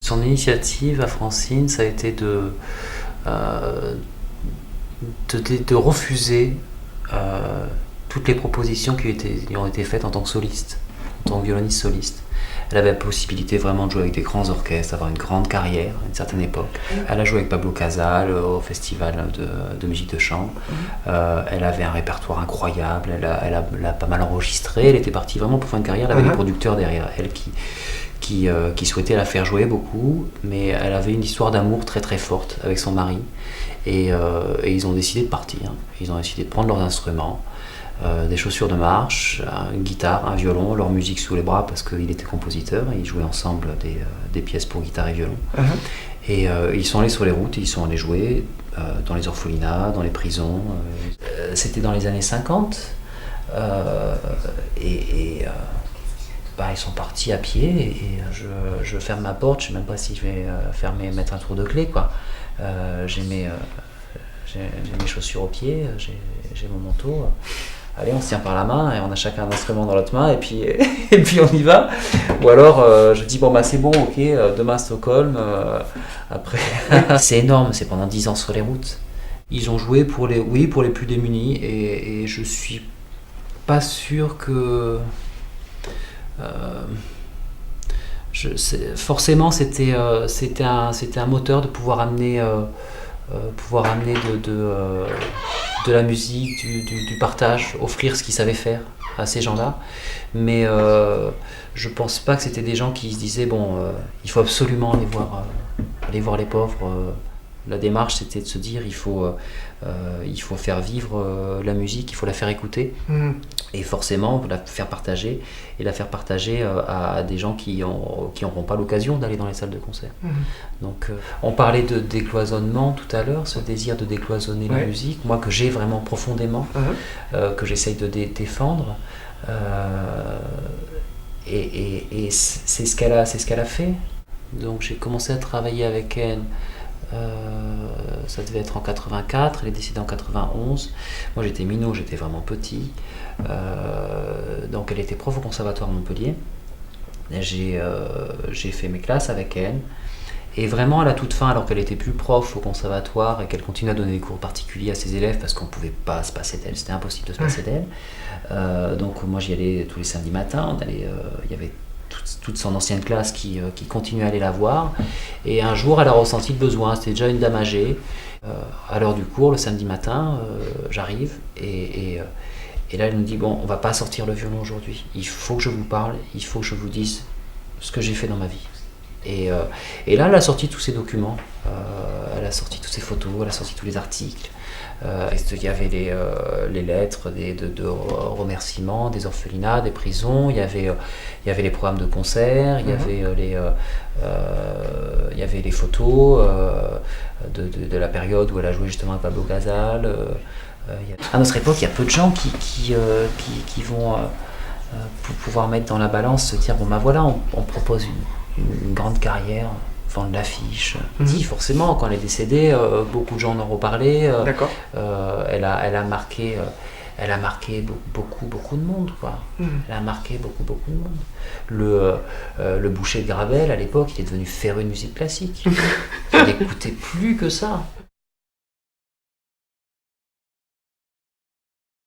Son initiative à Francine, ça a été de refuser toutes les propositions qui ont été faites en tant que soliste, en tant que violoniste soliste. Elle avait la possibilité vraiment de jouer avec des grands orchestres, d'avoir une grande carrière à une certaine époque. Elle a joué avec Pablo Casals au festival de musique de chambre. Elle avait un répertoire incroyable, elle a pas mal enregistré. Elle était partie vraiment pour faire une carrière. Elle avait des producteurs derrière elle qui souhaitaient la faire jouer beaucoup, mais elle avait une histoire d'amour très très forte avec son mari. Et ils ont décidé de partir. Ils ont décidé de prendre leurs instruments. Des chaussures de marche, une guitare, un violon, leur musique sous les bras parce qu'il était compositeur et ils jouaient ensemble des pièces pour guitare et violon. Et ils sont allés sur les routes, ils sont allés jouer dans les orphelinats, dans les prisons. C'était dans les années 50 ils sont partis à pied et je ferme ma porte, je ne sais même pas si je vais mettre un tour de clé, quoi. J'ai mes chaussures aux pieds, j'ai mon manteau. Allez, on se tient par la main et on a chacun un instrument dans l'autre main et puis on y va. Ou alors je dis c'est bon, ok, demain à Stockholm, après. C'est énorme, c'est pendant 10 ans sur les routes. Ils ont joué pour les plus démunis et je suis pas sûr que... forcément c'était un moteur de pouvoir amener de la musique, du partage, offrir ce qu'ils savaient faire à ces gens-là. Mais je pense pas que c'était des gens qui se disaient il faut absolument aller voir les pauvres. La démarche, c'était de se dire il faut faire vivre la musique, il faut la faire écouter et forcément la faire partager à des gens qui n'auront pas l'occasion d'aller dans les salles de concert. Donc on parlait de décloisonnement tout à l'heure, ce désir de décloisonner la musique, moi que j'ai vraiment profondément, que j'essaye de défendre. Et c'est ce qu'elle a fait. Donc j'ai commencé à travailler avec elle. Ça devait être en 84, elle est décédée en 91. Moi j'étais minot, j'étais vraiment petit. Donc elle était prof au conservatoire de Montpellier. J'ai fait mes classes avec elle. Et vraiment à la toute fin, alors qu'elle était plus prof au conservatoire et qu'elle continuait à donner des cours particuliers à ses élèves parce qu'on ne pouvait pas se passer d'elle, c'était impossible de se passer d'elle. Donc moi j'y allais tous les samedis matins. Il y avait toute son ancienne classe qui continuait à aller la voir. Et un jour, elle a ressenti le besoin. C'était déjà une dame âgée. À l'heure du cours, le samedi matin, j'arrive et là, elle nous dit on va pas sortir le violon aujourd'hui. Il faut que je vous parle. Il faut que je vous dise ce que j'ai fait dans ma vie. Et là, elle a sorti tous ses documents. Elle a sorti toutes ses photos. Elle a sorti tous les articles. Il y avait les lettres de remerciements des orphelinats, des prisons, il y avait les programmes de concert, il y avait les photos de la période où elle a joué justement à Pablo Casals. À notre époque, il y a peu de gens qui vont pouvoir mettre dans la balance, se dire voilà, on propose une grande carrière, vendre l'affiche. Si, forcément, quand elle est décédée, beaucoup de gens en ont reparlé. Elle a marqué beaucoup de monde, quoi. Elle a marqué beaucoup de monde. Le boucher de Gravel, à l'époque, il est devenu féru de musique classique. Il n'écoutait plus que ça.